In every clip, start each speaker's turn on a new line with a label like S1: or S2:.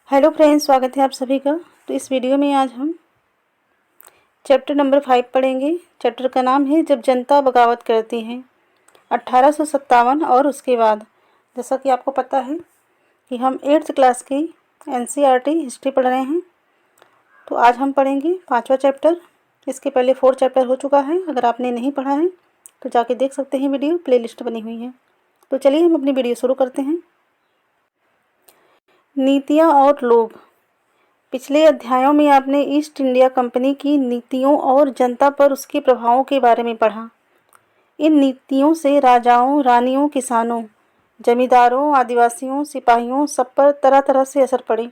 S1: Hello friends, स्वागत है आप सभी का। तो इस वीडियो में आज हम चैप्टर नंबर 5 पढ़ेंगे। चैप्टर का नाम है जब जनता बगावत करती है, 1857 और उसके बाद। जैसा कि आपको पता है कि हम 8th क्लास की NCERT हिस्ट्री पढ़ रहे हैं। तो आज हम पढ़ेंगे 5वां चैप्टर। इसके पहले 4 चैप्टर हो चुका है। अगर आपने नहीं पढ़ा है तो जाके देख सकते हैं, वीडियो प्लेलिस्ट बनी हुई है। तो चलिए हम अपनी वीडियो शुरू करते हैं। नीतियाँ और लोग। पिछले अध्यायों में आपने ईस्ट इंडिया कंपनी की नीतियों और जनता पर उसके प्रभावों के बारे में पढ़ा। इन नीतियों से राजाओं, रानियों, किसानों, जमींदारों, आदिवासियों, सिपाहियों सब पर तरह तरह से असर पड़े।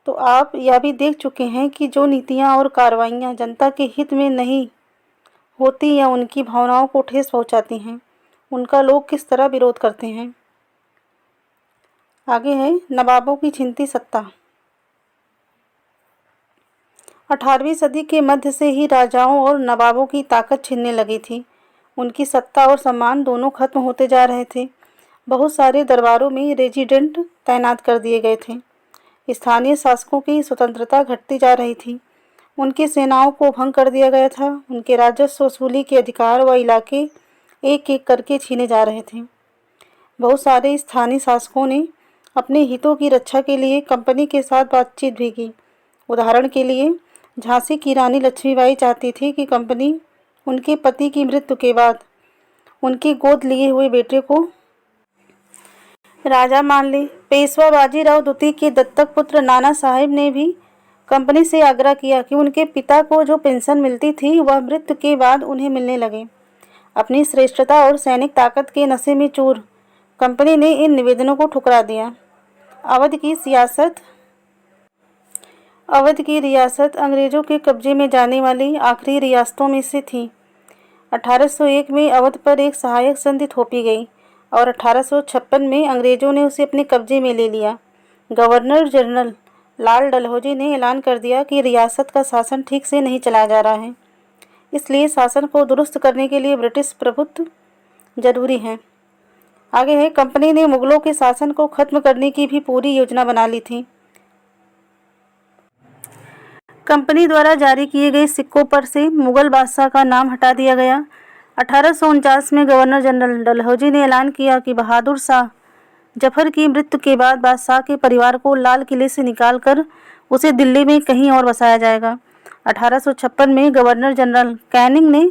S1: तो आप यह भी देख चुके हैं कि जो नीतियाँ और कार्रवाइयाँ जनता के हित में नहीं होती या उनकी भावनाओं को ठेस पहुँचाती हैं, उनका लोग किस तरह विरोध करते हैं। आगे है नवाबों की छिनती सत्ता। 18वीं सदी के मध्य से ही राजाओं और नवाबों की ताकत छिनने लगी थी। उनकी सत्ता और सम्मान दोनों खत्म होते जा रहे थे। बहुत सारे दरबारों में रेजिडेंट तैनात कर दिए गए थे। स्थानीय शासकों की स्वतंत्रता घटती जा रही थी। उनकी सेनाओं को भंग कर दिया गया था। उनके राजस्व वसूली के अधिकार व इलाके एक एक करके छीने जा रहे थे। बहुत सारे स्थानीय शासकों ने अपने हितों की रक्षा के लिए कंपनी के साथ बातचीत भी की। उदाहरण के लिए झांसी की रानी लक्ष्मीबाई चाहती थी कि कंपनी उनके पति की मृत्यु के बाद उनकी गोद लिए हुए बेटे को राजा मान ले। पेशवा बाजीराव द्वितीय के दत्तक पुत्र नाना साहेब ने भी कंपनी से आग्रह किया कि उनके पिता को जो पेंशन मिलती थी वह मृत्यु के बाद उन्हें मिलने लगे। अपनी श्रेष्ठता और सैनिक ताकत के नशे में चूर कंपनी ने इन निवेदनों को ठुकरा दिया। अवध की रियासत अंग्रेज़ों के कब्जे में जाने वाली आखिरी रियासतों में से थी। 1801 में अवध पर एक सहायक संधि थोपी गई और 1856 में अंग्रेज़ों ने उसे अपने कब्जे में ले लिया। गवर्नर जनरल लाल डलहौजी ने ऐलान कर दिया कि रियासत का शासन ठीक से नहीं चलाया जा रहा है, इसलिए शासन को दुरुस्त करने के लिए ब्रिटिश प्रभुत्व जरूरी है। आगे है कंपनी ने मुगलों के शासन को खत्म करने की भी पूरी योजना बना ली थी। कंपनी द्वारा जारी किए गए सिक्कों पर से मुगल बादशाह का नाम हटा दिया गया। 1849 में गवर्नर जनरल डलहौजी ने ऐलान किया कि बहादुर शाह जफर की मृत्यु के बाद बादशाह के परिवार को लाल किले से निकालकर उसे दिल्ली में कहीं और बसाया जाएगा। 1856 में गवर्नर जनरल कैनिंग ने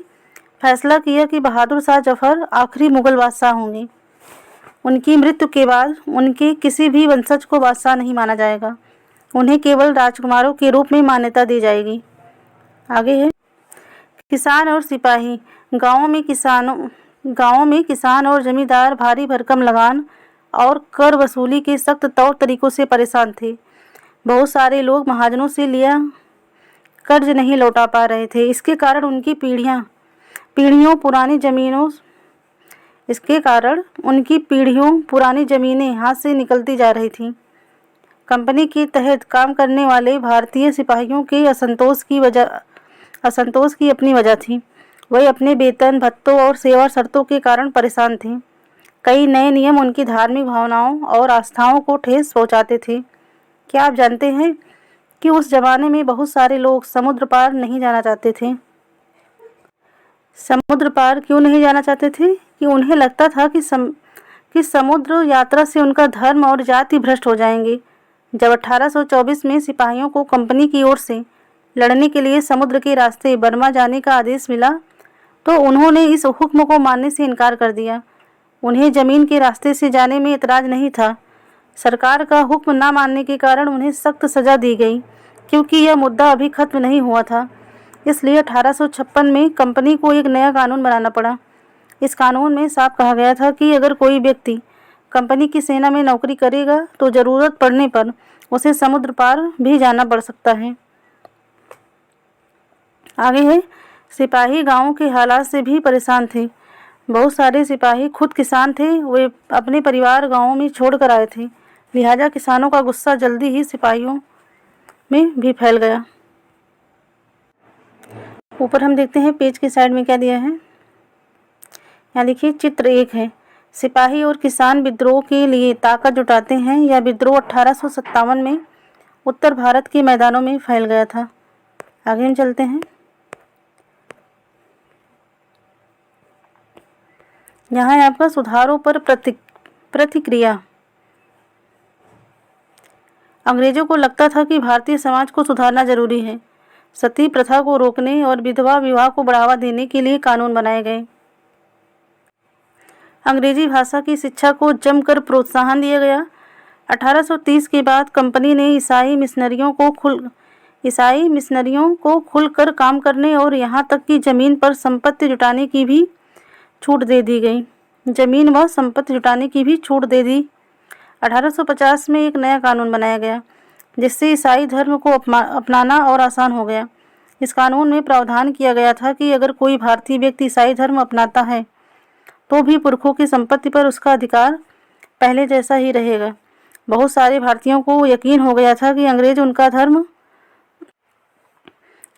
S1: फैसला किया कि बहादुर शाह जफर आखिरी मुगल बादशाह होंगे। उनकी मृत्यु के बाद उनके किसी भी वंशज को बादशाह नहीं माना जाएगा। उन्हें केवल राजकुमारों के रूप में मान्यता दी जाएगी। आगे है किसान और सिपाही। गांवों में किसान और जमींदार भारी भरकम लगान और कर वसूली के सख्त तौर तरीकों से परेशान थे। बहुत सारे लोग महाजनों से लिया कर्ज नहीं लौटा पा रहे थे। इसके कारण उनकी पीढ़ियों पुरानी ज़मीनें हाथ से निकलती जा रही थीं। कंपनी के तहत काम करने वाले भारतीय सिपाहियों के असंतोष की अपनी वजह थी। वे अपने वेतन, भत्तों और सेवा शर्तों के कारण परेशान थे। कई नए नियम उनकी धार्मिक भावनाओं और आस्थाओं को ठेस पहुंचाते थे। क्या आप जानते हैं कि उस जमाने में बहुत सारे लोग समुद्र पार नहीं जाना चाहते थे? समुद्र पार क्यों नहीं जाना चाहते थे? कि उन्हें लगता था कि समुद्र यात्रा से उनका धर्म और जाति भ्रष्ट हो जाएंगे। जब 1824 में सिपाहियों को कंपनी की ओर से लड़ने के लिए समुद्र के रास्ते बर्मा जाने का आदेश मिला तो उन्होंने इस हुक्म को मानने से इनकार कर दिया। उन्हें ज़मीन के रास्ते से जाने में इतराज़ नहीं था। सरकार का हुक्म न मानने के कारण उन्हें सख्त सज़ा दी गई, क्योंकि यह मुद्दा अभी खत्म नहीं हुआ था। इसलिए 1856 में कंपनी को एक नया कानून बनाना पड़ा। इस कानून में साफ कहा गया था कि अगर कोई व्यक्ति कंपनी की सेना में नौकरी करेगा तो ज़रूरत पड़ने पर उसे समुद्र पार भी जाना पड़ सकता है। आगे है सिपाही गांवों के हालात से भी परेशान थे। बहुत सारे सिपाही खुद किसान थे। वे अपने परिवार गांवों में छोड़ कर आए थे। लिहाजा किसानों का गुस्सा जल्दी ही सिपाहियों में भी फैल गया। ऊपर हम देखते हैं पेज की साइड में क्या दिया है। यहाँ देखिए चित्र 1 है। सिपाही और किसान विद्रोह के लिए ताकत जुटाते हैं। यह विद्रोह 1857 में उत्तर भारत के मैदानों में फैल गया था। आगे हम चलते हैं। यहाँ है आपका सुधारों पर प्रतिक्रिया। अंग्रेजों को लगता था कि भारतीय समाज को सुधारना जरूरी है। सती प्रथा को रोकने और विधवा विवाह को बढ़ावा देने के लिए कानून बनाए गए। अंग्रेजी भाषा की शिक्षा को जमकर प्रोत्साहन दिया गया। 1830 के बाद कंपनी ने ईसाई मिशनरियों को खुलकर काम करने और यहाँ तक कि जमीन पर संपत्ति जुटाने की भी छूट दे दी गई। जमीन व संपत्ति जुटाने की भी छूट दे दी। 1850 में एक नया कानून बनाया गया जिससे ईसाई धर्म को अपनाना और आसान हो गया। इस कानून में प्रावधान किया गया था कि अगर कोई भारतीय व्यक्ति ईसाई धर्म अपनाता है तो भी पुरखों की संपत्ति पर उसका अधिकार पहले जैसा ही रहेगा। बहुत सारे भारतीयों को यकीन हो गया था कि अंग्रेज उनका धर्म,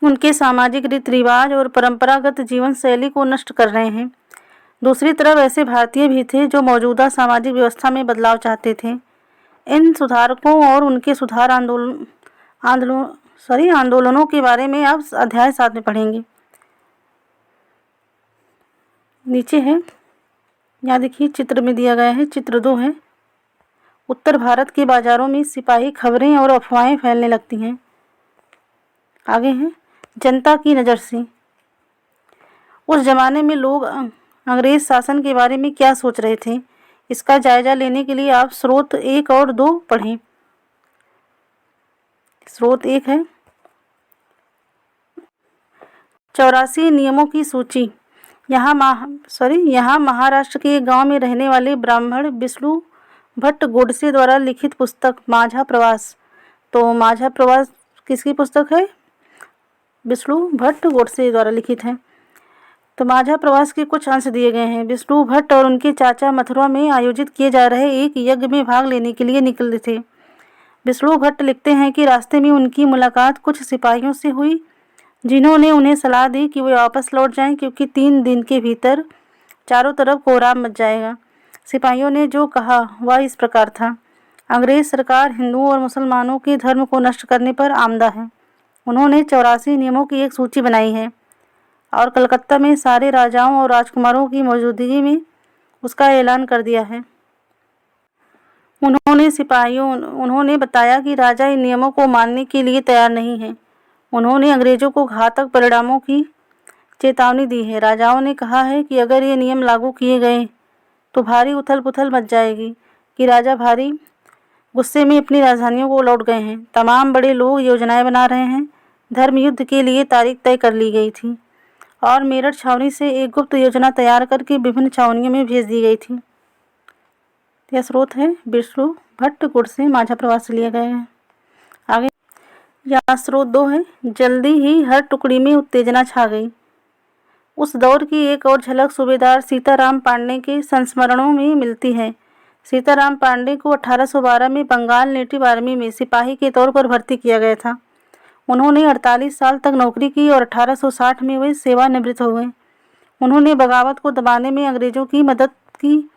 S1: उनके सामाजिक रीति रिवाज और परंपरागत जीवन शैली को नष्ट कर रहे हैं। दूसरी तरफ ऐसे भारतीय भी थे जो मौजूदा सामाजिक व्यवस्था में बदलाव चाहते थे। इन सुधारकों और उनके सुधार आंदोलनों के बारे में आप अध्याय 7 में पढ़ेंगे। नीचे है, यहाँ देखिए चित्र में दिया गया है, चित्र 2 है। उत्तर भारत के बाजारों में सिपाही खबरें और अफवाहें फैलने लगती हैं। आगे है, जनता की नज़र से। उस जमाने में लोग अंग्रेज शासन के बारे में क्या सोच रहे थे, इसका जायजा लेने के लिए आप स्रोत 1 और 2 पढ़ें। स्रोत 1 है 84 नियमों की सूची। यहाँ महाराष्ट्र के एक गांव में रहने वाले ब्राह्मण विष्णु भट्ट गोडसे द्वारा लिखित पुस्तक माझा प्रवास। तो माझा प्रवास किसकी पुस्तक है? विष्णु भट्ट गोडसे द्वारा लिखित है। तो माझा प्रवास के कुछ अंश दिए गए हैं। विष्णु भट्ट और उनके चाचा मथुरा में आयोजित किए जा रहे एक यज्ञ में भाग लेने के लिए निकले थे। विष्णु भट्ट लिखते हैं कि रास्ते में उनकी मुलाकात कुछ सिपाहियों से हुई जिन्होंने उन्हें सलाह दी कि वे वापस लौट जाएं क्योंकि 3 दिन के भीतर चारों तरफ कोहराम मच जाएगा। सिपाहियों ने जो कहा वह इस प्रकार था, अंग्रेज सरकार हिंदुओं और मुसलमानों के धर्म को नष्ट करने पर आमदा है। उन्होंने 84 नियमों की एक सूची बनाई है और कलकत्ता में सारे राजाओं और राजकुमारों की मौजूदगी में उसका ऐलान कर दिया है। उन्होंने बताया कि राजा इन नियमों को मानने के लिए तैयार नहीं है। उन्होंने अंग्रेजों को घातक परिणामों की चेतावनी दी है। राजाओं ने कहा है कि अगर ये नियम लागू किए गए तो भारी उथल पुथल मच जाएगी कि राजा भारी गुस्से में अपनी राजधानियों को लौट गए हैं। तमाम बड़े लोग योजनाएं बना रहे हैं। धर्म युद्ध के लिए तारीख तय कर ली गई थी और मेरठ छावनी से एक गुप्त योजना तैयार करके विभिन्न छावनियों में भेज दी गई थी। यह स्रोत है विष्णु भट्ट गोडसे माझा प्रवास से लिए गए हैं। आगे यहाँ स्रोत 2 है, जल्दी ही हर टुकड़ी में उत्तेजना छा गई। उस दौर की एक और झलक सूबेदार सीताराम पांडे के संस्मरणों में मिलती है। सीताराम पांडे को 1812 में बंगाल नेटिव आर्मी में सिपाही के तौर पर भर्ती किया गया था। उन्होंने 48 साल तक नौकरी की और 1860 में वे सेवानिवृत्त हो गए। उन्होंने बगावत को दबाने में अंग्रेजों की मदद की,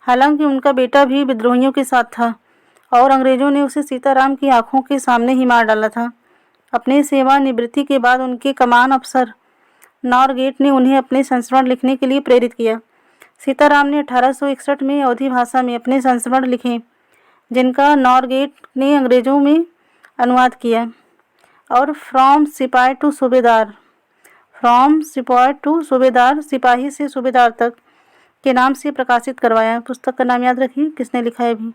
S1: हालांकि उनका बेटा भी विद्रोहियों के साथ था और अंग्रेजों ने उसे सीताराम की आंखों के सामने ही मार डाला था। अपने सेवानिवृत्ति के बाद उनके कमान अफसर नॉरगेट ने उन्हें अपने संस्मरण लिखने के लिए प्रेरित किया। सीताराम ने 1861 में अवधी भाषा में अपने संस्मरण लिखे जिनका नॉरगेट ने अंग्रेजों में अनुवाद किया और फ्रॉम सिपाही टू सूबेदार सिपाही से सूबेदार तक के नाम से प्रकाशित करवाया। पुस्तक का नाम याद रखिए किसने लिखा है। भी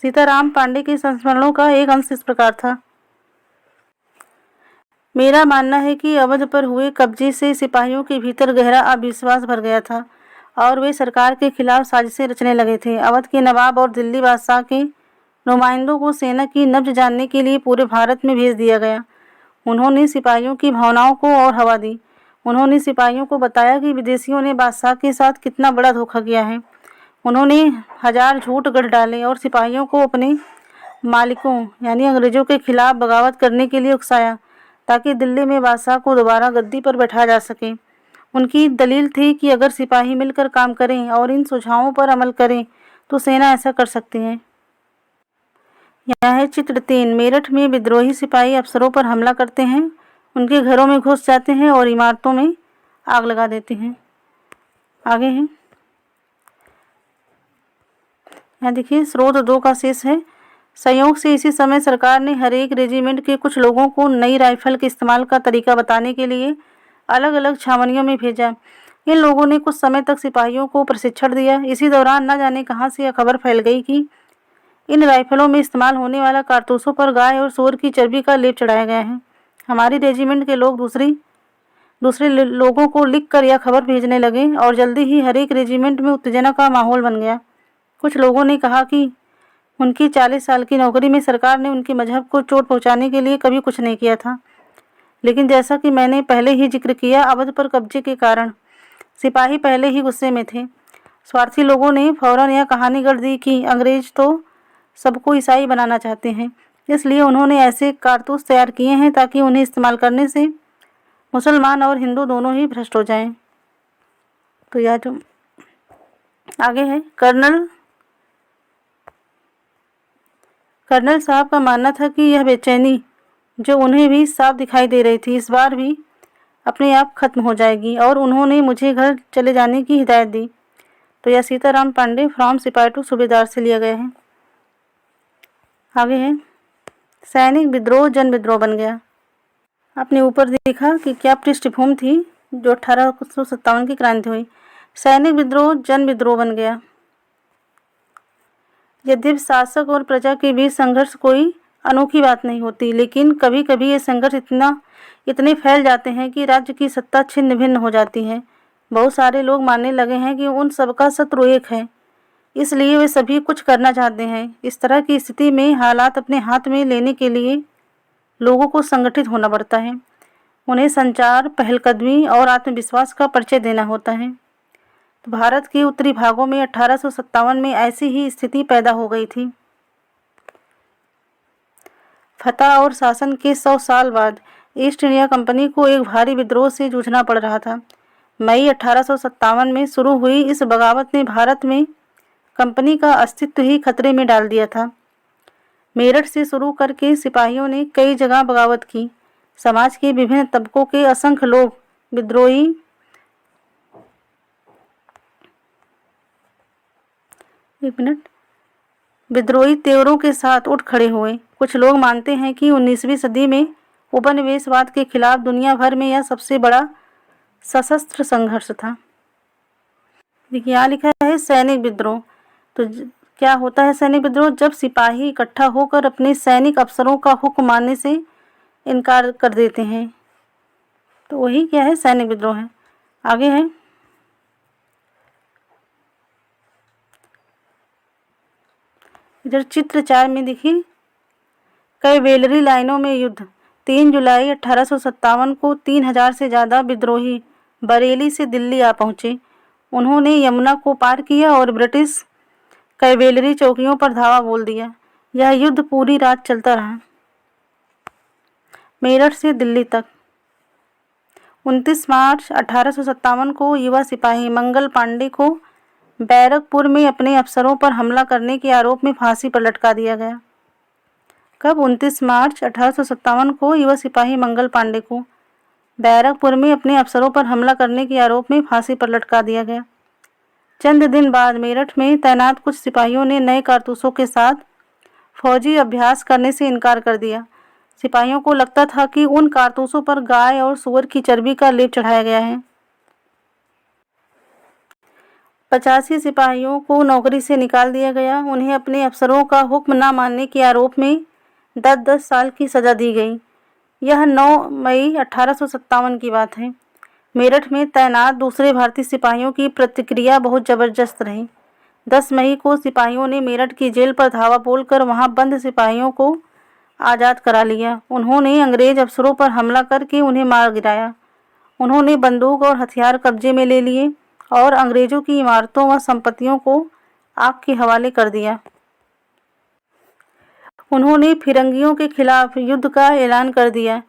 S1: सीताराम पांडे के संस्मरणों का एक अंश इस प्रकार था। मेरा मानना है कि अवध पर हुए कब्जे से सिपाहियों के भीतर गहरा अविश्वास भर गया था और वे सरकार के खिलाफ साजिशें रचने लगे थे। अवध के नवाब और दिल्ली बादशाह के नुमाइंदों को सेना की नब्ज जानने के लिए पूरे भारत में भेज दिया गया। उन्होंने सिपाहियों की भावनाओं को और हवा दी। उन्होंने सिपाहियों को बताया कि विदेशियों ने बादशाह के साथ कितना बड़ा धोखा किया है। उन्होंने 1000 झूठ गढ़ डाले और सिपाहियों को अपने मालिकों यानी अंग्रेजों के खिलाफ बगावत करने के लिए उकसाया ताकि दिल्ली में बादशाह को दोबारा गद्दी पर बैठाया जा सके। उनकी दलील थी कि अगर सिपाही मिलकर काम करें और इन सुझावों पर अमल करें तो सेना ऐसा कर सकती है। यहाँ है चित्र 3। मेरठ में विद्रोही सिपाही अफसरों पर हमला करते हैं, उनके घरों में घुस जाते हैं और इमारतों में आग लगा देते हैं। आगे है, यहाँ देखिए स्रोत 2 का शेष है। संयोग से इसी समय सरकार ने हर एक रेजिमेंट के कुछ लोगों को नई राइफल के इस्तेमाल का तरीका बताने के लिए अलग अलग छावनियों में भेजा। इन लोगों ने कुछ समय तक सिपाहियों को प्रशिक्षण दिया। इसी दौरान न जाने कहां से यह खबर फैल गई कि इन राइफलों में इस्तेमाल होने वाला कारतूसों पर गाय और सूअर की चर्बी का लेप चढ़ाया गया है। हमारी रेजिमेंट के लोग दूसरे लोगों को लिख कर यह खबर भेजने लगे और जल्दी ही हर एक रेजिमेंट में उत्तेजना का माहौल बन गया। कुछ लोगों ने कहा कि उनकी 40 साल की नौकरी में सरकार ने उनके मजहब को चोट पहुंचाने के लिए कभी कुछ नहीं किया था। लेकिन जैसा कि मैंने पहले ही जिक्र किया, अवध पर कब्जे के कारण सिपाही पहले ही गुस्से में थे। स्वार्थी लोगों ने फौरन यह कहानी गढ़ दी कि अंग्रेज तो सबको ईसाई बनाना चाहते हैं, इसलिए उन्होंने ऐसे कारतूस तैयार किए हैं ताकि उन्हें इस्तेमाल करने से मुसलमान और हिंदू दोनों ही भ्रष्ट हो जाएं। तो यह जो आगे है, कर्नल साहब का मानना था कि यह बेचैनी जो उन्हें भी साफ दिखाई दे रही थी, इस बार भी अपने आप खत्म हो जाएगी और उन्होंने मुझे घर चले जाने की हिदायत दी। तो यह सीताराम पांडे फ्रॉम सिपाही टू सूबेदार से लिया गया है। आगे है, सैनिक विद्रोह जन विद्रोह बन गया। आपने ऊपर देखा कि क्या पृष्ठभूमि थी जो 1857 की क्रांति हुई। सैनिक विद्रोह जन विद्रोह बन गया। यद्यपि शासक और प्रजा के बीच संघर्ष कोई अनोखी बात नहीं होती, लेकिन कभी कभी ये संघर्ष इतने फैल जाते हैं कि राज्य की सत्ता छिन्न भिन्न हो जाती है। बहुत सारे लोग मानने लगे हैं कि उन सबका शत्रु एक है, इसलिए वे सभी कुछ करना चाहते हैं। इस तरह की स्थिति में हालात अपने हाथ में लेने के लिए लोगों को संगठित होना पड़ता है। उन्हें संचार, पहलकदमी और आत्मविश्वास का परिचय देना होता है। तो भारत के उत्तरी भागों में 1857 में ऐसी ही स्थिति पैदा हो गई थी। फतह और शासन के 100 साल बाद ईस्ट इंडिया कंपनी को एक भारी विद्रोह से जूझना पड़ रहा था। मई 1857 में शुरू हुई इस बगावत ने भारत में कंपनी का अस्तित्व ही खतरे में डाल दिया था। मेरठ से शुरू करके सिपाहियों ने कई जगह बगावत की। समाज के विभिन्न तबकों के असंख्य लोग विद्रोही तेवरों के साथ उठ खड़े हुए। कुछ लोग मानते हैं कि 19वीं सदी में उपनिवेशवाद के खिलाफ दुनिया भर में यह सबसे बड़ा सशस्त्र संघर्ष था। देखिए यहाँ लिखा है सैनिक विद्रोह। तो क्या होता है सैनिक विद्रोह? जब सिपाही इकट्ठा होकर अपने सैनिक अफसरों का हुक्म मानने से इनकार कर देते हैं, तो वही क्या है, सैनिक विद्रोह है। आगे है, इधर चित्र 4 में देखिए, कैवेलरी लाइनों में युद्ध। 3 जुलाई 1857 को 3000 से ज़्यादा विद्रोही बरेली से दिल्ली आ पहुँचे। उन्होंने यमुना को पार किया और ब्रिटिश कैवेलरी चौकियों पर धावा बोल दिया। यह युद्ध पूरी रात चलता रहा, मेरठ से दिल्ली तक। 29 मार्च 1857 को युवा सिपाही मंगल पांडे को बैरकपुर में अपने अफसरों पर हमला करने के आरोप में फांसी पर लटका दिया गया। कब? 29 मार्च 1857 को युवा सिपाही मंगल पांडे को बैरकपुर में अपने अफसरों पर हमला करने के आरोप में फांसी पर लटका दिया गया। चंद दिन बाद मेरठ में तैनात कुछ सिपाहियों ने नए कारतूसों के साथ फौजी अभ्यास करने से इनकार कर दिया। सिपाहियों को लगता था कि उन कारतूसों पर गाय और सूअर की चर्बी का लेप चढ़ाया गया है। 85 सिपाहियों को नौकरी से निकाल दिया गया। उन्हें अपने अफसरों का हुक्म न मानने के आरोप में 10-10 साल की सज़ा दी गई। यह 9 मई 1857 की बात है। मेरठ में तैनात दूसरे भारतीय सिपाहियों की प्रतिक्रिया बहुत ज़बरदस्त रही। 10 मई को सिपाहियों ने मेरठ की जेल पर धावा बोलकर वहां बंद सिपाहियों को आज़ाद करा लिया। उन्होंने अंग्रेज अफसरों पर हमला करके उन्हें मार गिराया। उन्होंने बंदूक और हथियार कब्जे में ले लिए और अंग्रेजों की इमारतों व संपत्तियों को आग के हवाले कर दिया। उन्होंने फिरंगियों के खिलाफ युद्ध का ऐलान कर दिया।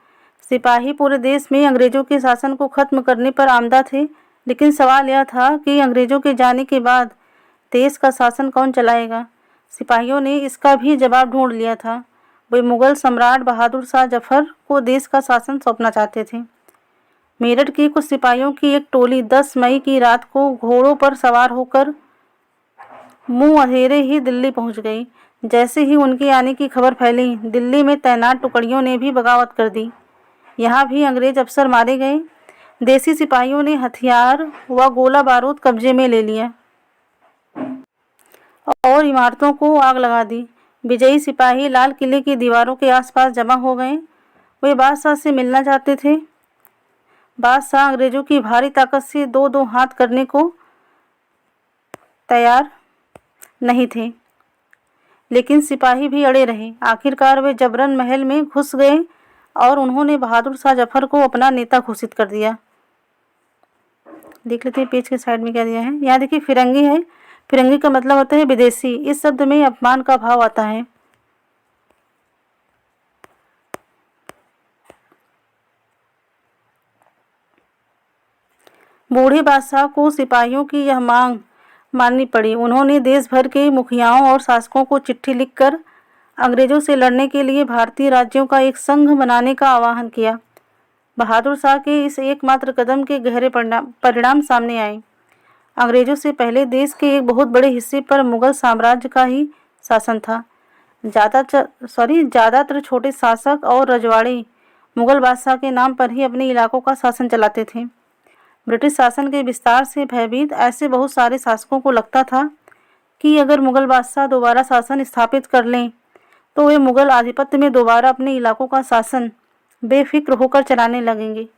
S1: सिपाही पूरे देश में अंग्रेजों के शासन को खत्म करने पर आमदा थे, लेकिन सवाल यह था कि अंग्रेजों के जाने के बाद देश का शासन कौन चलाएगा। सिपाहियों ने इसका भी जवाब ढूंढ लिया था। वे मुगल सम्राट बहादुर शाह जफर को देश का शासन सौंपना चाहते थे। मेरठ के कुछ सिपाहियों की एक टोली 10 मई की रात को घोड़ों पर सवार होकर मुंह अंधेरे ही दिल्ली पहुंच गई। जैसे ही उनके आने की खबर फैली, दिल्ली में तैनात टुकड़ियों ने भी बगावत कर दी। यहाँ भी अंग्रेज अफसर मारे गए। देसी सिपाहियों ने हथियार व गोला बारूद कब्जे में ले लिया और इमारतों को आग लगा दी। विजयी सिपाही लाल किले की दीवारों के आसपास जमा हो गए। वे बादशाह से मिलना चाहते थे। बादशाह अंग्रेजों की भारी ताकत से दो दो हाथ करने को तैयार नहीं थे, लेकिन सिपाही भी अड़े रहे। आखिरकार वे जबरन महल में घुस गए और उन्होंने बहादुर शाह जफर को अपना नेता घोषित कर दिया। देख लेते हैं पेज के साइड में क्या दिया है। यहाँ देखिए फिरंगी है। फिरंगी का मतलब होता है विदेशी। इस शब्द में अपमान का भाव आता है। बूढ़े बादशाह को सिपाहियों की यह मांग माननी पड़ी। उन्होंने देश भर के मुखियाओं और शासकों को चिट्ठी लिखकर अंग्रेजों से लड़ने के लिए भारतीय राज्यों का एक संघ बनाने का आह्वान किया। बहादुर शाह के इस एकमात्र कदम के गहरे परिणाम सामने आए। अंग्रेजों से पहले देश के एक बहुत बड़े हिस्से पर मुगल साम्राज्य का ही शासन था। ज़्यादातर छोटे शासक और रजवाड़े मुगल बादशाह के नाम पर ही अपने इलाकों का शासन चलाते थे। ब्रिटिश शासन के विस्तार से भयभीत ऐसे बहुत सारे शासकों को लगता था कि अगर मुगल बादशाह दोबारा शासन स्थापित कर लें तो वे मुगल आधिपत्य में दोबारा अपने इलाकों का शासन बेफिक्र होकर चलाने लगेंगे।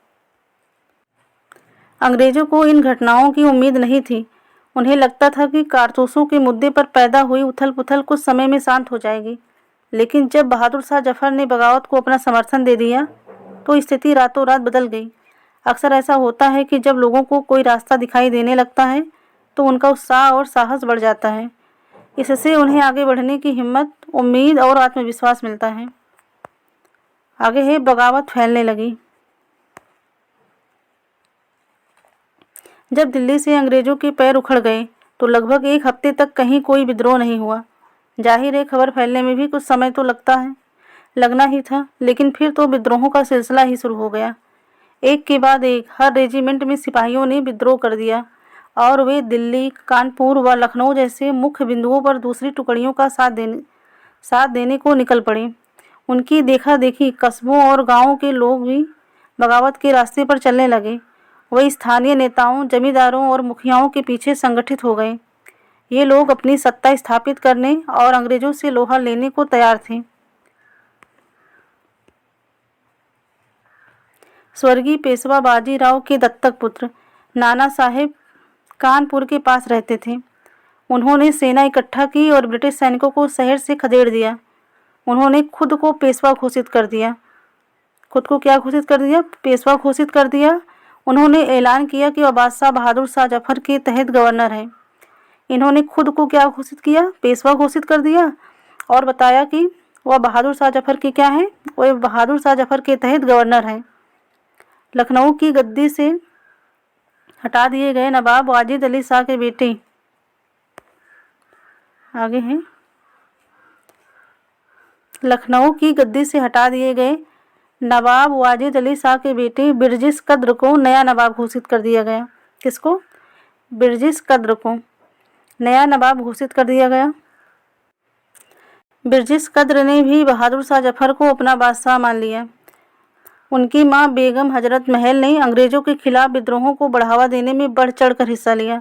S1: अंग्रेजों को इन घटनाओं की उम्मीद नहीं थी। उन्हें लगता था कि कारतूसों के मुद्दे पर पैदा हुई उथल पुथल कुछ समय में शांत हो जाएगी, लेकिन जब बहादुर शाह जफर ने बगावत को अपना समर्थन दे दिया तो स्थिति रातों रात बदल गई। अक्सर ऐसा होता है कि जब लोगों को कोई रास्ता दिखाई देने लगता है तो उनका उत्साह और साहस बढ़ जाता है। इससे उन्हें आगे बढ़ने की हिम्मत, उम्मीद और आत्मविश्वास मिलता है। आगे है बगावत फैलने लगी। जब दिल्ली से अंग्रेजों के पैर उखड़ गए तो लगभग एक हफ्ते तक कहीं कोई विद्रोह नहीं हुआ। जाहिर है खबर फैलने में भी कुछ समय तो लगना ही था, लेकिन फिर तो विद्रोहों का सिलसिला ही शुरू हो गया। एक के बाद एक हर रेजिमेंट में सिपाहियों ने विद्रोह कर दिया और वे दिल्ली, कानपुर व लखनऊ जैसे मुख्य बिंदुओं पर दूसरी टुकड़ियों का साथ देने को निकल पड़े। उनकी देखा देखी कस्बों और गांवों के लोग भी बगावत के रास्ते पर चलने लगे। वही स्थानीय नेताओं, जमींदारों और मुखियाओं के पीछे संगठित हो गए। ये लोग अपनी सत्ता स्थापित करने और अंग्रेजों से लोहा लेने को तैयार थे। स्वर्गीय पेशवा बाजीराव के दत्तक पुत्र नाना साहेब कानपुर के पास रहते थे। उन्होंने सेना इकट्ठा की और ब्रिटिश सैनिकों को शहर से खदेड़ दिया। उन्होंने खुद को पेशवा घोषित कर दिया। खुद को क्या घोषित कर दिया? पेशवा घोषित कर दिया। उन्होंने ऐलान किया कि वह बादशाह बहादुर शाह जफर के तहत गवर्नर हैं। इन्होंने खुद को क्या घोषित किया? पेशवा घोषित कर दिया और बताया कि वह बहादुर शाह जफर के क्या हैं? वह बहादुर शाह जफर के तहत गवर्नर हैं। लखनऊ की गद्दी से हटा दिए गए नवाब वाजिद अली शाह के बेटे आगे हैं। लखनऊ की गद्दी से हटा दिए गए नवाब वाजिद अली शाह के बेटे बिरजिस कद्र को नया नवाब घोषित कर दिया गया। किसको? बिरजिस कद्र को नया नवाब घोषित कर दिया गया। बिरजिस कद्र ने भी बहादुर शाह जफर को अपना बादशाह मान लिया। उनकी मां बेगम हजरत महल ने अंग्रेजों के खिलाफ विद्रोहों को बढ़ावा देने में बढ़ चढ़कर हिस्सा लिया।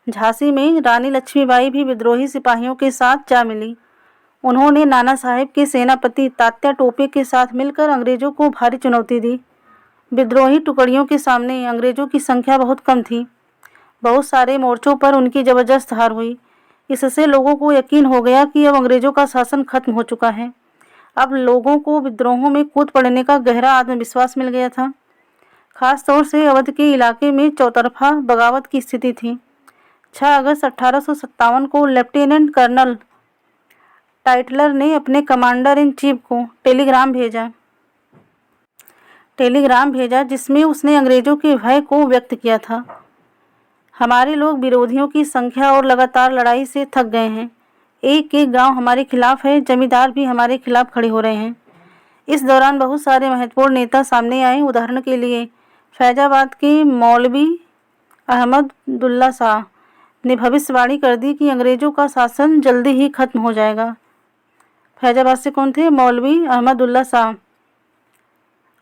S1: झांसी में रानी लक्ष्मीबाई भी विद्रोही सिपाहियों के साथ जा मिली। उन्होंने नाना साहेब के सेनापति तात्या टोपे के साथ मिलकर अंग्रेजों को भारी चुनौती दी। विद्रोही टुकड़ियों के सामने अंग्रेजों की संख्या बहुत कम थी। बहुत सारे मोर्चों पर उनकी जबरदस्त हार हुई। इससे लोगों को यकीन हो गया कि अब अंग्रेजों का शासन खत्म हो चुका है। अब लोगों को विद्रोहों में कूद पड़ने का गहरा आत्मविश्वास मिल गया था। खास तौर से अवध के इलाके में चौतरफा बगावत की स्थिति थी। 6 अगस्त 1857 को लेफ्टिनेंट कर्नल टाइटलर ने अपने कमांडर इन चीफ को टेलीग्राम भेजा जिसमें उसने अंग्रेजों के भय को व्यक्त किया था। हमारे लोग विरोधियों की संख्या और लगातार लड़ाई से थक गए हैं। एक एक गांव हमारे खिलाफ है, जमींदार भी हमारे खिलाफ खड़े हो रहे हैं। इस दौरान बहुत सारे महत्वपूर्ण नेता सामने आए। उदाहरण के लिए फैजाबाद के मौलवी अहमदुल्ला शाह ने भविष्यवाणी कर दी कि अंग्रेजों का शासन जल्दी ही खत्म हो जाएगा। फैजाबाद से कौन थे? मौलवी अहमदुल्ला शाह।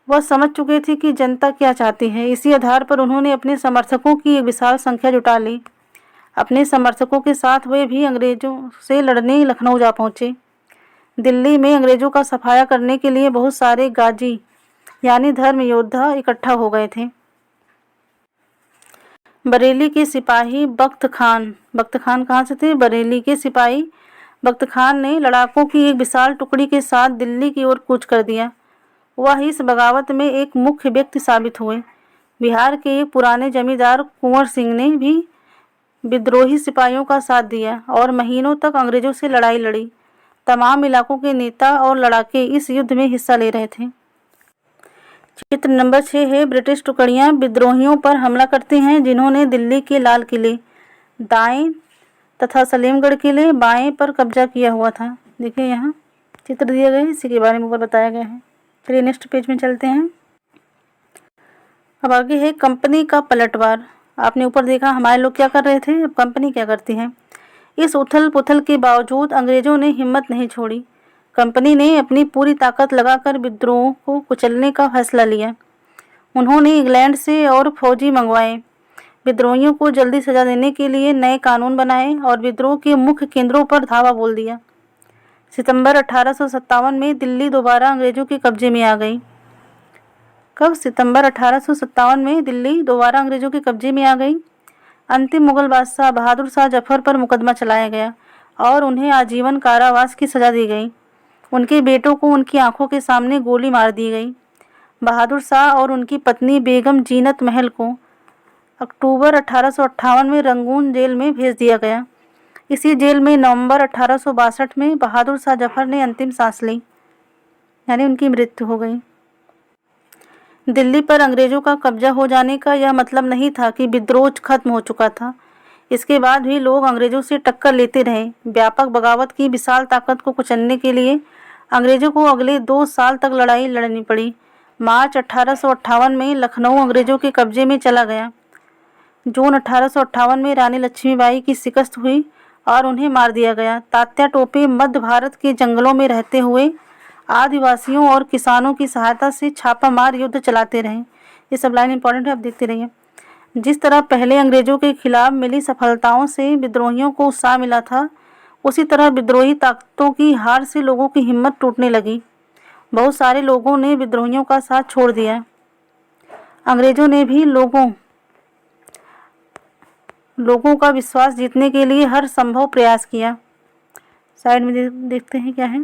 S1: वह समझ चुके थे कि जनता क्या चाहती है। इसी आधार पर उन्होंने अपने समर्थकों की एक विशाल संख्या जुटा ली। अपने समर्थकों के साथ वे भी अंग्रेजों से लड़ने लखनऊ जा पहुंचे। दिल्ली में अंग्रेजों का सफाया करने के लिए बहुत सारे गाजी यानी धर्म योद्धा इकट्ठा हो गए थे। बरेली के सिपाही बख्त खान कहाँ से थे? बरेली के सिपाही बख्त खान ने लड़ाकों की एक विशाल टुकड़ी के साथ दिल्ली की ओर कूच कर दिया। वह इस बगावत में एक मुख्य व्यक्ति साबित हुए। बिहार के एक पुराने जमींदार कुंवर सिंह ने भी विद्रोही सिपाहियों का साथ दिया और महीनों तक अंग्रेजों से लड़ाई लड़ी। तमाम इलाकों के नेता और लड़ाके इस युद्ध में हिस्सा ले रहे थे। चित्र नंबर 6 है। ब्रिटिश टुकड़ियां विद्रोहियों पर हमला करती हैं, जिन्होंने दिल्ली के लाल किले दाएं तथा सलीमगढ़ किले बाएं पर कब्जा किया हुआ था। देखिए यहाँ चित्र दिए गए, इसी के बारे में ऊपर बताया गया है। चलिए नेक्स्ट पेज में चलते हैं। अब आगे है कंपनी का पलटवार। आपने ऊपर देखा हमारे लोग क्या कर रहे थे, अब कंपनी क्या करती है। इस उथल पुथल के बावजूद अंग्रेजों ने हिम्मत नहीं छोड़ी। कंपनी ने अपनी पूरी ताकत लगाकर विद्रोह को कुचलने का फैसला लिया। उन्होंने इंग्लैंड से और फौजी मंगवाए, विद्रोहियों को जल्दी सजा देने के लिए नए कानून बनाए और विद्रोह के मुख्य केंद्रों पर धावा बोल दिया। सितंबर 1857 में दिल्ली दोबारा अंग्रेजों के कब्जे में आ गई। कब? सितंबर 1857 में दिल्ली दोबारा अंग्रेजों के कब्जे में आ गई। अंतिम मुगल बादशाह बहादुर शाह जफर पर मुकदमा चलाया गया और उन्हें आजीवन कारावास की सजा दी गई। उनके बेटों को उनकी आंखों के सामने गोली मार दी गई। बहादुर शाह और उनकी पत्नी बेगम जीनत महल को अक्टूबर 1858 में रंगून जेल में भेज दिया गया। इसी जेल में नवंबर 1862 में बहादुर शाह जफर ने अंतिम सांस ली, यानी उनकी मृत्यु हो गई। दिल्ली पर अंग्रेजों का कब्जा हो जाने का यह मतलब नहीं था कि विद्रोह खत्म हो चुका था। इसके बाद भी लोग अंग्रेजों से टक्कर लेते रहे। व्यापक बगावत की विशाल ताकत को कुचलने के लिए अंग्रेजों को अगले 2 साल तक लड़ाई लड़नी पड़ी। मार्च 1858 में लखनऊ अंग्रेजों के कब्जे में चला गया। जून 1858 में रानी लक्ष्मीबाई की शिकस्त हुई और उन्हें मार दिया गया। तात्या टोपे मध्य भारत के जंगलों में रहते हुए आदिवासियों और किसानों की सहायता से छापामार युद्ध चलाते रहे। ये सब लाइन इंपॉर्टेंट है, आप देखते रहिए। जिस तरह पहले अंग्रेजों के खिलाफ मिली सफलताओं से विद्रोहियों को उत्साह मिला था, उसी तरह विद्रोही ताकतों की हार से लोगों की हिम्मत टूटने लगी। बहुत सारे लोगों ने विद्रोहियों का साथ छोड़ दिया। अंग्रेजों ने भी लोगों का विश्वास जीतने के लिए हर संभव प्रयास किया। साइड में देखते हैं क्या है।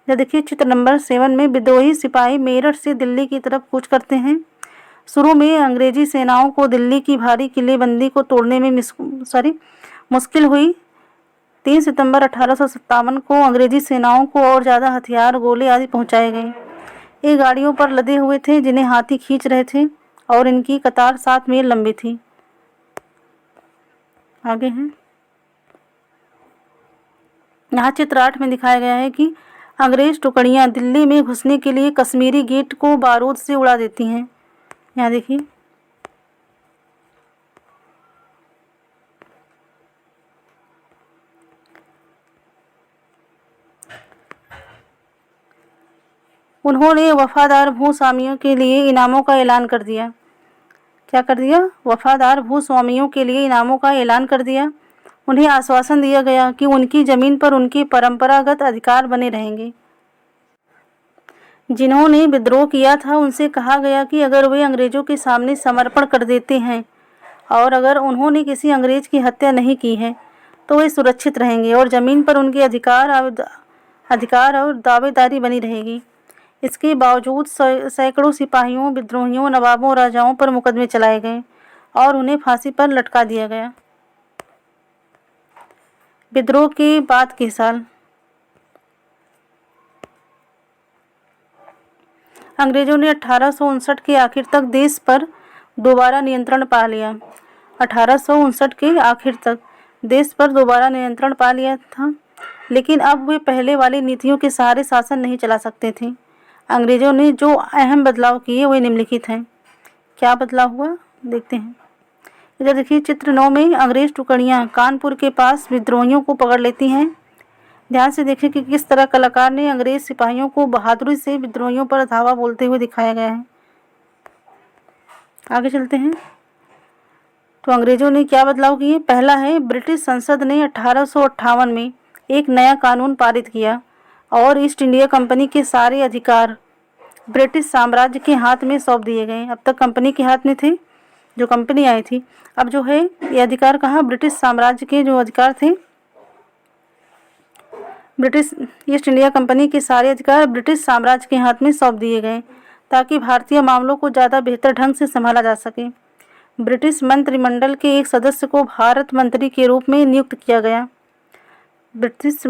S1: यह देखिए चित्र नंबर 7 में विद्रोही सिपाही मेरठ से दिल्ली की तरफ कूच करते हैं। शुरू में अंग्रेजी सेनाओं को दिल्ली की भारी किलेबंदी को तोड़ने में मुश्किल हुई। 3 सितंबर 1857 को अंग्रेजी सेनाओं को और ज़्यादा हथियार, गोले आदि पहुंचाए गए। ये गाड़ियों पर लदे हुए थे जिन्हें हाथी खींच रहे थे और इनकी कतार 7 मील लंबी थी। आगे हैं। यहाँ चित्र 8 में दिखाया गया है कि अंग्रेज टुकड़ियाँ दिल्ली में घुसने के लिए कश्मीरी गेट को बारूद से उड़ा देती हैं। यहाँ देखिए। उन्होंने वफादार भूस्वामियों के लिए इनामों का ऐलान कर दिया। क्या कर दिया? वफादार भूस्वामियों के लिए इनामों का ऐलान कर दिया। उन्हें आश्वासन दिया गया कि उनकी ज़मीन पर उनके परंपरागत अधिकार बने रहेंगे। जिन्होंने विद्रोह किया था उनसे कहा गया कि अगर वे अंग्रेज़ों के सामने समर्पण कर देते हैं और अगर उन्होंने किसी अंग्रेज की हत्या नहीं की है तो वे सुरक्षित रहेंगे और ज़मीन पर उनके अधिकार और दावेदारी बनी रहेगी। इसके बावजूद सैकड़ों सिपाहियों, विद्रोहियों, नवाबों, राजाओं पर मुकदमे चलाए गए और उन्हें फांसी पर लटका दिया गया। विद्रोह के बाद के साल अंग्रेजों ने 1859 के आखिर तक देश पर दोबारा नियंत्रण पा लिया। 1859 के आखिर तक देश पर दोबारा नियंत्रण पा लिया था। लेकिन अब वे पहले वाली नीतियों के सहारे शासन नहीं चला सकते थे। अंग्रेजों ने जो अहम बदलाव किए वे निम्नलिखित हैं। क्या बदलाव हुआ देखते हैं। इधर देखिए चित्र 9 में अंग्रेज टुकड़ियां कानपुर के पास विद्रोहियों को पकड़ लेती हैं। ध्यान से देखें कि किस तरह कलाकार ने अंग्रेज सिपाहियों को बहादुरी से विद्रोहियों पर धावा बोलते हुए दिखाया गया है। आगे चलते हैं। तो अंग्रेजों ने क्या बदलाव किए। पहला है, ब्रिटिश संसद ने 1858 में एक नया कानून पारित किया और ईस्ट इंडिया कंपनी के सारे अधिकार ब्रिटिश साम्राज्य के हाथ में सौंप दिए गए। अब तक कंपनी के हाथ में थे, जो कंपनी आई थी। अब जो है ये अधिकार कहाँ, ब्रिटिश साम्राज्य के जो अधिकार थे, ब्रिटिश ईस्ट इंडिया कंपनी के सारे अधिकार ब्रिटिश साम्राज्य के हाथ में सौंप दिए गए ताकि भारतीय मामलों को ज़्यादा बेहतर ढंग से संभाला जा सके। ब्रिटिश मंत्रिमंडल के एक सदस्य को भारत मंत्री के रूप में नियुक्त किया गया। ब्रिटिश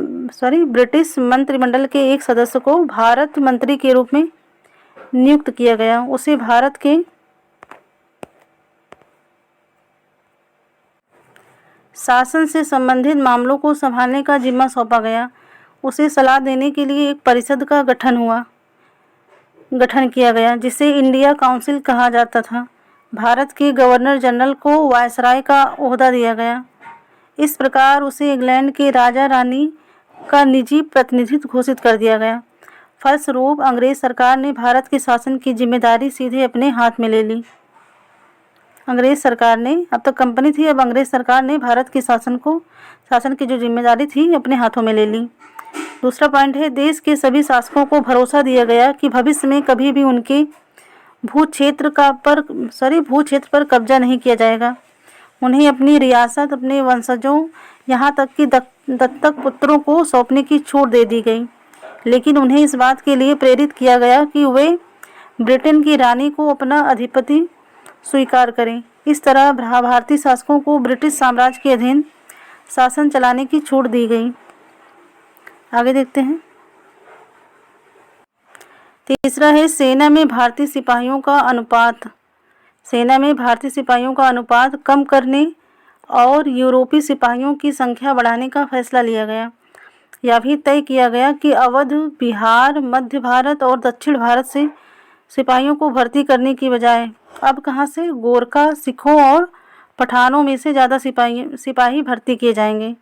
S1: मंत्रिमंडल के एक सदस्य को भारत मंत्री के रूप में नियुक्त किया गया। उसे भारत के शासन से संबंधित मामलों को संभालने का जिम्मा सौंपा गया। उसे सलाह देने के लिए एक परिषद का गठन किया गया जिसे इंडिया काउंसिल कहा जाता था। भारत के गवर्नर जनरल को वायसराय का ओहदा दिया गया। इस प्रकार उसे इंग्लैंड के राजा रानी का निजी प्रतिनिधित्व घोषित कर दिया गया। फलस्वरूप अंग्रेज सरकार ने भारत के शासन की जिम्मेदारी सीधे अपने हाथ में ले ली। अंग्रेज सरकार ने, अब तक कंपनी थी, अब अंग्रेज सरकार ने भारत के शासन की जो जिम्मेदारी थी अपने हाथों में ले ली। दूसरा पॉइंट है, देश के सभी शासकों को भरोसा दिया गया कि भविष्य में कभी भी उनके भू क्षेत्र पर कब्जा नहीं किया जाएगा। उन्हें अपनी रियासत अपने वंशजों यहाँ तक कि दत्तक पुत्रों को सौंपने की छूट दे दी गई, लेकिन उन्हें इस बात के लिए प्रेरित किया गया कि वे ब्रिटेन की रानी को अपना अधिपति स्वीकार करें। इस तरह भारतीय शासकों को ब्रिटिश साम्राज्य के अधीन शासन चलाने की छूट दी गई। आगे देखते हैं। तीसरा है, सेना में भारतीय सिपाहियों का अनुपात कम करने और यूरोपीय सिपाहियों की संख्या बढ़ाने का फैसला लिया गया। यह भी तय किया गया कि अवध, बिहार, मध्य भारत और दक्षिण भारत से सिपाहियों को भर्ती करने की बजाय अब कहाँ से, गोरखा, सिखों और पठानों में से ज़्यादा सिपाही भर्ती किए जाएंगे।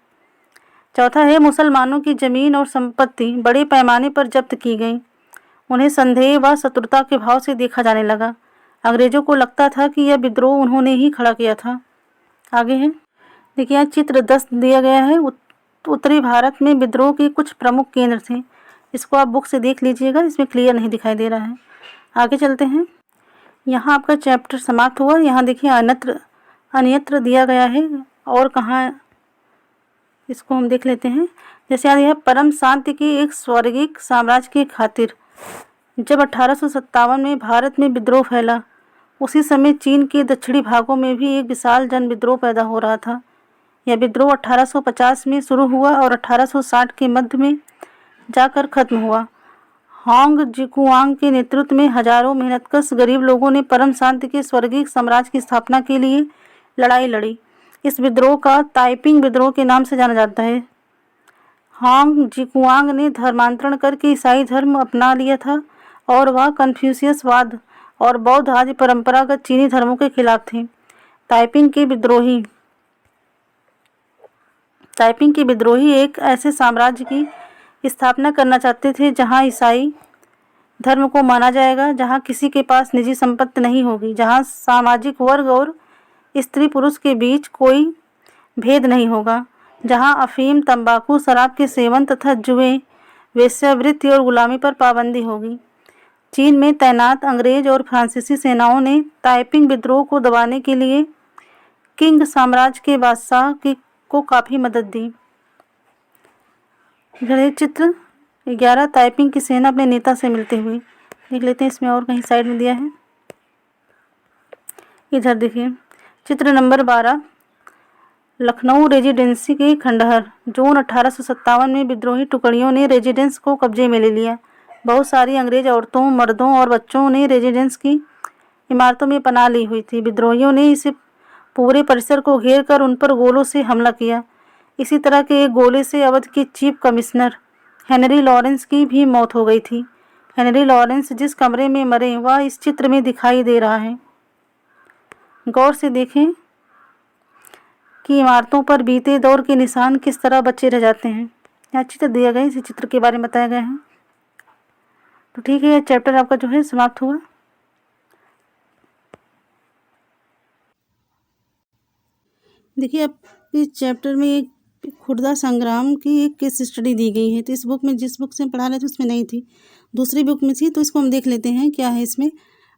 S1: चौथा है, मुसलमानों की ज़मीन और संपत्ति बड़े पैमाने पर जब्त की गई। उन्हें संदेह व शत्रुता के भाव से देखा जाने लगा। अंग्रेजों को लगता था कि यह विद्रोह उन्होंने ही खड़ा किया था। आगे है, देखिए यहाँ चित्र 10 दिया गया है। उत्तरी भारत में विद्रोह के कुछ प्रमुख केंद्र थे। इसको आप बुक से देख लीजिएगा, इसमें क्लियर नहीं दिखाई दे रहा है। आगे चलते हैं। यहाँ आपका चैप्टर समाप्त हुआ। यहाँ देखिए अन्यत्र दिया गया है और कहाँ, इसको हम देख लेते हैं। जैसे यहाँ यह परम शांति के एक स्वर्गिक साम्राज्य की खातिर जब 1857 में भारत में विद्रोह फैला, उसी समय चीन के दक्षिणी भागों में भी एक विशाल जन विद्रोह पैदा हो रहा था। यह विद्रोह 1850 में शुरू हुआ और 1860 के मध्य में जाकर खत्म हुआ। होंग जिकुआंग के नेतृत्व में हजारों मेहनतकश गरीब लोगों ने परम शांति के स्वर्गीय साम्राज्य की स्थापना के लिए लड़ाई लड़ी। इस विद्रोह का ताइपिंग विद्रोह के नाम से जाना जाता है। होंग जिकुआंग ने धर्मांतरण करके ईसाई धर्म अपना लिया था और वह कन्फ्यूशियसवाद और बौद्ध आदि परंपरागत चीनी धर्मों के खिलाफ थे। ताइपिंग के विद्रोही एक ऐसे साम्राज्य की स्थापना करना चाहते थे जहां ईसाई धर्म को माना जाएगा, जहां किसी के पास निजी संपत्ति नहीं होगी, जहां सामाजिक वर्ग और स्त्री पुरुष के बीच कोई भेद नहीं होगा, जहां अफीम, तंबाकू, शराब के सेवन तथा जुए, वेश्यावृत्ति और गुलामी पर पाबंदी होगी। चीन में तैनात अंग्रेज और फ्रांसीसी सेनाओं ने ताइपिंग विद्रोह को दबाने के लिए किंग साम्राज्य के बादशाह को काफ़ी मदद दी। इधर चित्र 11 ताइपिंग की सेना अपने नेता से मिलते हुए देख लेते हैं। इसमें और कहीं साइड में दिया है। इधर देखिए चित्र नंबर 12 लखनऊ रेजिडेंसी के खंडहर। जून 1857 में विद्रोही टुकड़ियों ने रेजिडेंस को कब्जे में ले लिया। बहुत सारी अंग्रेज औरतों, मर्दों और बच्चों ने रेजिडेंस की इमारतों में पनाह ली हुई थी। विद्रोहियों ने इसे पूरे परिसर को घेर कर उन पर गोलों से हमला किया। इसी तरह के एक गोले से अवध के चीफ कमिश्नर हेनरी लॉरेंस की भी मौत हो गई थी। हेनरी लॉरेंस जिस कमरे में मरे वह इस चित्र में दिखाई दे रहा है। गौर से देखें कि इमारतों पर बीते दौर के निशान किस तरह बचे रह जाते हैं। यहाँ चित्र दिया गया है, इसी चित्र के बारे में बताया गया है। तो ठीक है, यह चैप्टर आपका जो है समाप्त हुआ। देखिए, अब इस चैप्टर में एक खुर्दा संग्राम की एक केस स्टडी दी गई है। तो इस बुक में, जिस बुक से पढ़ा रहे थे उसमें नहीं थी, दूसरी बुक में थी। तो इसको हम देख लेते हैं क्या है इसमें।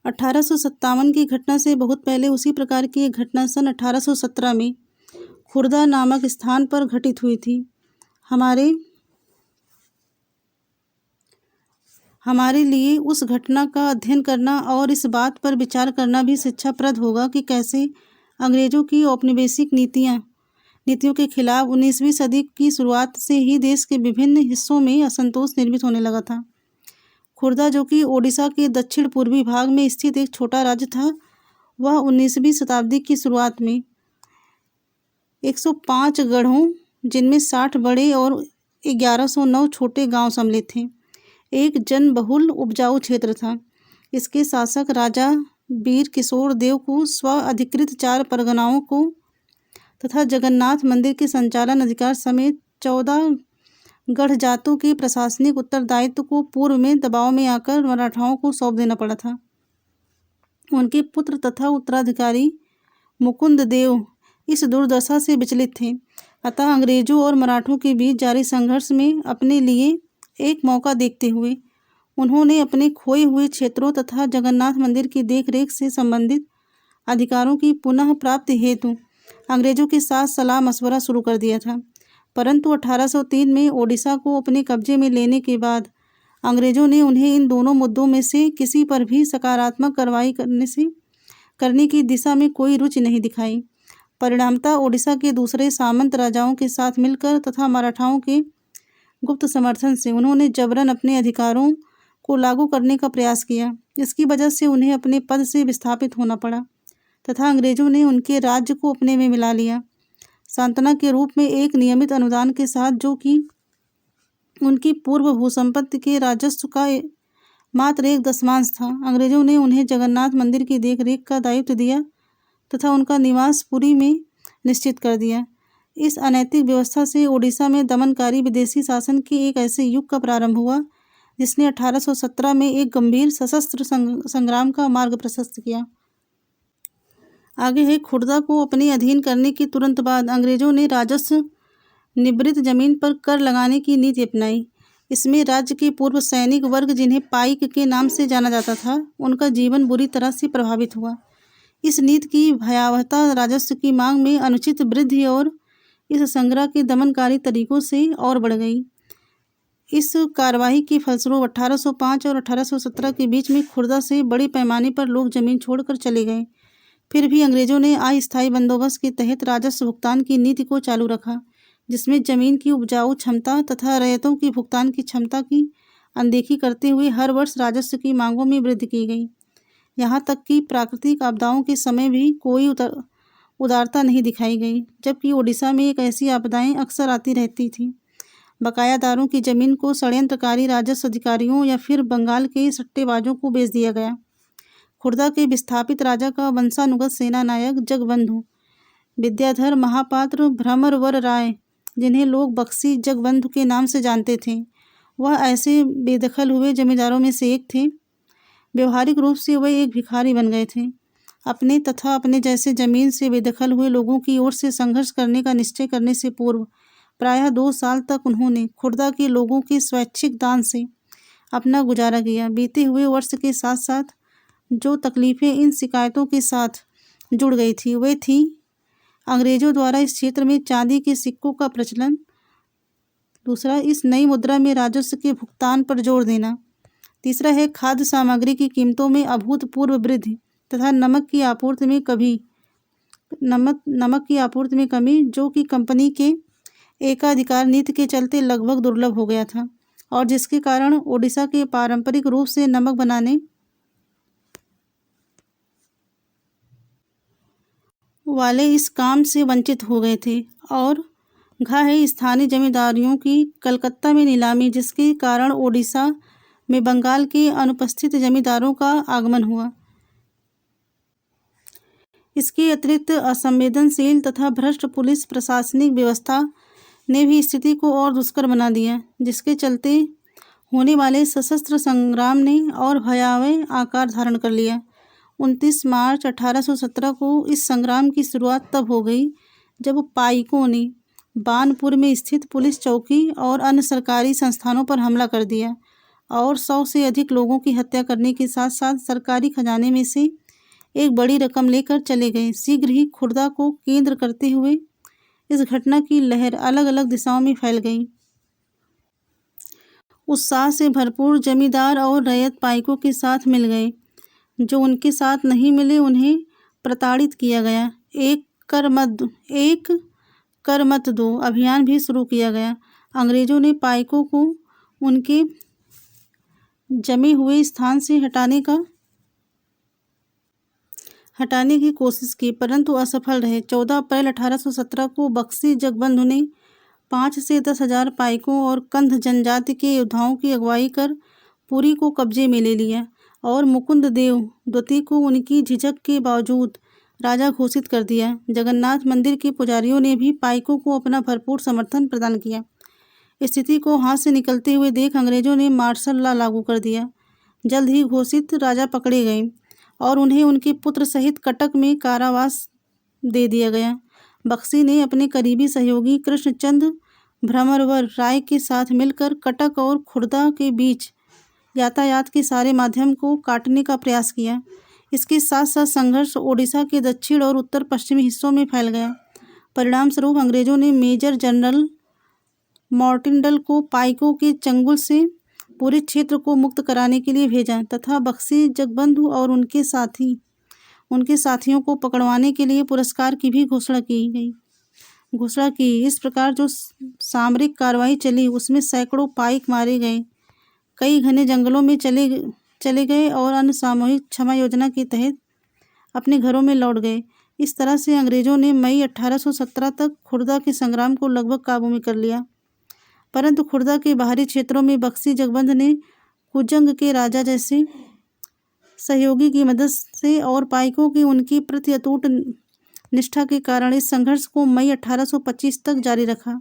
S1: 1857 की घटना से बहुत पहले उसी प्रकार की एक घटना सन 1817 में खुर्दा नामक स्थान पर घटित हुई थी। हमारे लिए उस घटना का अध्ययन करना और इस बात पर विचार करना भी शिक्षाप्रद होगा कि कैसे अंग्रेजों की औपनिवेशिक नीतियों के खिलाफ 19वीं सदी की शुरुआत से ही देश के विभिन्न हिस्सों में असंतोष निर्मित होने लगा था। खुर्दा, जो कि ओडिशा के दक्षिण पूर्वी भाग में स्थित एक छोटा राज्य था, वह 19वीं शताब्दी की शुरुआत में 105 गढ़ों, जिनमें 60 बड़े और 1109 छोटे गांव सम्मिलित थे, एक जनबहुल उपजाऊ क्षेत्र था। इसके शासक राजा वीर किशोर देव को स्व अधिकृत 4 परगनाओं को तथा जगन्नाथ मंदिर के संचालन अधिकार समेत 14 गढ़ जातों के प्रशासनिक उत्तरदायित्व को पूर्व में दबाव में आकर मराठाओं को सौंप देना पड़ा था। उनके पुत्र तथा उत्तराधिकारी मुकुंद देव इस दुर्दशा से विचलित थे। अतः अंग्रेजों और मराठों के बीच जारी संघर्ष में अपने लिए एक मौका देखते हुए उन्होंने अपने खोए हुए क्षेत्रों तथा जगन्नाथ मंदिर की देखरेख से संबंधित अधिकारों की पुनः प्राप्ति हेतु अंग्रेजों के साथ सलाह मशवरा शुरू कर दिया था। परंतु 1803 में ओडिशा को अपने कब्जे में लेने के बाद अंग्रेजों ने उन्हें इन दोनों मुद्दों में से किसी पर भी सकारात्मक कार्रवाई करने की दिशा में कोई रुचि नहीं दिखाई। परिणामतः ओडिशा के दूसरे सामंत राजाओं के साथ मिलकर तथा मराठाओं के गुप्त समर्थन से उन्होंने जबरन अपने अधिकारों को लागू करने का प्रयास किया। इसकी वजह से उन्हें अपने पद से विस्थापित होना पड़ा तथा अंग्रेजों ने उनके राज्य को अपने में मिला लिया, सांत्वना के रूप में एक नियमित अनुदान के साथ, जो कि उनकी पूर्व भूसंपत्ति के राजस्व का मात्र 1/10 था। अंग्रेजों ने उन्हें जगन्नाथ मंदिर की देखरेख का दायित्व दिया तथा उनका निवास पुरी में निश्चित कर दिया। इस अनैतिक व्यवस्था से ओडिशा में दमनकारी विदेशी शासन के एक ऐसे युग का प्रारंभ हुआ जिसने 1817 में एक गंभीर सशस्त्र संग्राम का मार्ग प्रशस्त किया। आगे है, खुर्दा को अपने अधीन करने के तुरंत बाद अंग्रेजों ने राजस्व निवृत्त जमीन पर कर लगाने की नीति अपनाई। इसमें राज्य के पूर्व सैनिक वर्ग, जिन्हें पाइक के नाम से जाना जाता था, उनका जीवन बुरी तरह से प्रभावित हुआ। इस नीति की भयावहता राजस्व की मांग में अनुचित वृद्धि और इस संग्रह के दमनकारी तरीकों से और बढ़ गई। इस कार्यवाही के फलस्वरूप 1805 और 1817 के बीच में खुर्दा से बड़े पैमाने पर लोग जमीन छोड़कर चले गए। फिर भी अंग्रेजों ने अस्थायी बंदोबस्त के तहत राजस्व भुगतान की नीति को चालू रखा, जिसमें जमीन की उपजाऊ क्षमता तथा रैयतों की भुगतान की क्षमता की अनदेखी करते हुए हर वर्ष राजस्व की मांगों में वृद्धि की गई। यहाँ तक कि प्राकृतिक आपदाओं के समय भी कोई उदारता नहीं दिखाई गई, जबकि ओडिशा में एक ऐसी आपदाएं अक्सर आती रहती थीं। बकायादारों की जमीन को षड्यंत्रकारी राजस्व अधिकारियों या फिर बंगाल के सट्टेबाजों को बेच दिया गया। खुर्दा के विस्थापित राजा का वंशानुगत सेना नायक जगबंधु विद्याधर महापात्र भ्रमरवर राय, जिन्हें लोग बख्शी जगबंधु के नाम से जानते थे, वह ऐसे बेदखल हुए जमींदारों में से एक थे। व्यवहारिक रूप से वह एक भिखारी बन गए थे। अपने तथा अपने जैसे जमीन से बेदखल हुए लोगों की ओर से संघर्ष करने का निश्चय करने से पूर्व प्रायः 2 साल तक उन्होंने खुर्दा के लोगों के स्वैच्छिक दान से अपना गुजारा किया। बीते हुए वर्ष के साथ साथ जो तकलीफें इन शिकायतों के साथ जुड़ गई थी, वे थी अंग्रेजों द्वारा इस क्षेत्र में चांदी के सिक्कों का प्रचलन, दूसरा इस नई मुद्रा में राजस्व के भुगतान पर जोर देना, तीसरा है खाद्य सामग्री की कीमतों में अभूतपूर्व वृद्धि तथा नमक की आपूर्ति में कमी, जो कि कंपनी के एकाधिकार नीति के चलते लगभग दुर्लभ हो गया था और जिसके कारण ओडिशा के पारंपरिक रूप से नमक बनाने वाले इस काम से वंचित हो गए थे और घा है स्थानीय जमींदारियों की कलकत्ता में नीलामी, जिसके कारण ओडिशा में बंगाल के अनुपस्थित जमींदारों का आगमन हुआ। इसके अतिरिक्त असंवेदनशील तथा भ्रष्ट पुलिस प्रशासनिक व्यवस्था ने भी स्थिति को और दुष्कर बना दिया, जिसके चलते होने वाले सशस्त्र संग्राम ने और भयावह आकार धारण कर लिया। 29 मार्च 1817 को इस संग्राम की शुरुआत तब हो गई जब पाइकों ने बानपुर में स्थित पुलिस चौकी और अन्य सरकारी संस्थानों पर हमला कर दिया और 100 से अधिक लोगों की हत्या करने के साथ साथ सरकारी खजाने में से एक बड़ी रकम लेकर चले गए। शीघ्र ही खुर्दा को केंद्र करते हुए इस घटना की लहर अलग अलग दिशाओं में फैल गई। उत्साह से भरपूर जमींदार और रैयत पाइकों के साथ मिल गए। जो उनके साथ नहीं मिले उन्हें प्रताड़ित किया गया। एक कर मत दो अभियान भी शुरू किया गया। अंग्रेजों ने पाइकों को उनके जमे हुए स्थान से हटाने की कोशिश की, परंतु असफल रहे। 14 अप्रैल 1817 को बख्शी जगबंधु ने 5 से 10,000 पाइकों और कंध जनजाति के योद्धाओं की अगुवाई कर पुरी को कब्जे में ले लिया और मुकुंद देव द्वितीय को उनकी झिझक के बावजूद राजा घोषित कर दिया। जगन्नाथ मंदिर के पुजारियों ने भी पाइकों को अपना भरपूर समर्थन प्रदान किया। स्थिति को हाथ से निकलते हुए देख अंग्रेजों ने मार्शल लॉ लागू कर दिया। जल्द ही घोषित राजा पकड़े गए और उन्हें उनके पुत्र सहित कटक में कारावास दे दिया गया। बख्शी ने अपने करीबी सहयोगी कृष्णचंद भ्रमरवर राय के साथ मिलकर कटक और खुर्दा के बीच यातायात के सारे माध्यम को काटने का प्रयास किया। इसके साथ साथ संघर्ष ओडिशा के दक्षिण और उत्तर पश्चिमी हिस्सों में फैल गया। परिणाम स्वरूप अंग्रेजों ने मेजर जनरल मॉर्टिनडल को पाइकों के चंगुल से पूरे क्षेत्र को मुक्त कराने के लिए भेजा तथा बख्शी जगबंधु और उनके साथियों को पकड़वाने के लिए पुरस्कार की भी घोषणा की। इस प्रकार जो सामरिक कार्रवाई चली उसमें सैकड़ों पाइक मारे गए, कई घने जंगलों में चले गए और अन्य सामूहिक क्षमा योजना के तहत अपने घरों में लौट गए। इस तरह से अंग्रेजों ने मई 1817 तक खुर्दा के संग्राम को लगभग काबू में कर लिया। परंतु खुर्दा के बाहरी क्षेत्रों में बख्शी जगबंध ने कुजंग के राजा जैसे सहयोगी की मदद से और पाइकों की उनकी प्रति अटूट निष्ठा के कारण इस संघर्ष को मई 1825 तक जारी रखा,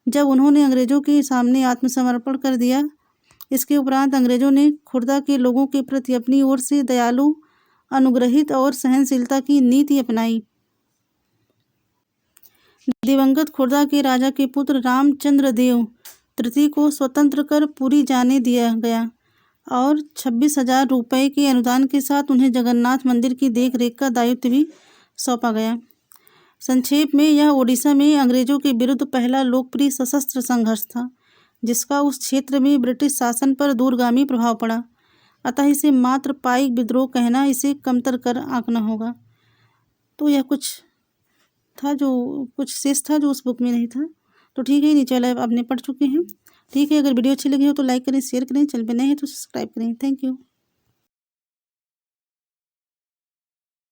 S1: जब उन्होंने अंग्रेजों के सामने आत्मसमर्पण कर दिया। इसके उपरांत अंग्रेजों ने खुर्दा के लोगों के प्रति अपनी ओर से दयालु, अनुग्रहित और सहनशीलता की नीति अपनाई। दिवंगत खुर्दा के राजा के पुत्र रामचंद्र देव तृतीय को स्वतंत्र कर पुरी जाने दिया गया और 26,000 रुपये के अनुदान के साथ उन्हें जगन्नाथ मंदिर की देखरेख का दायित्व भी सौंपा गया। संक्षेप में यह ओडिशा में अंग्रेजों के विरुद्ध पहला लोकप्रिय सशस्त्र संघर्ष था, जिसका उस क्षेत्र में ब्रिटिश शासन पर दूरगामी प्रभाव पड़ा। अतः इसे मात्र पाइक विद्रोह कहना इसे कमतर कर आंकना होगा। तो यह कुछ शेष था जो उस बुक में नहीं था। तो ठीक है, नीचे वाला आपने पढ़ चुके हैं। ठीक है, अगर वीडियो अच्छी लगी हो तो लाइक करें, शेयर करें, चैनल पे नए हैं तो सब्सक्राइब करें। Thank you.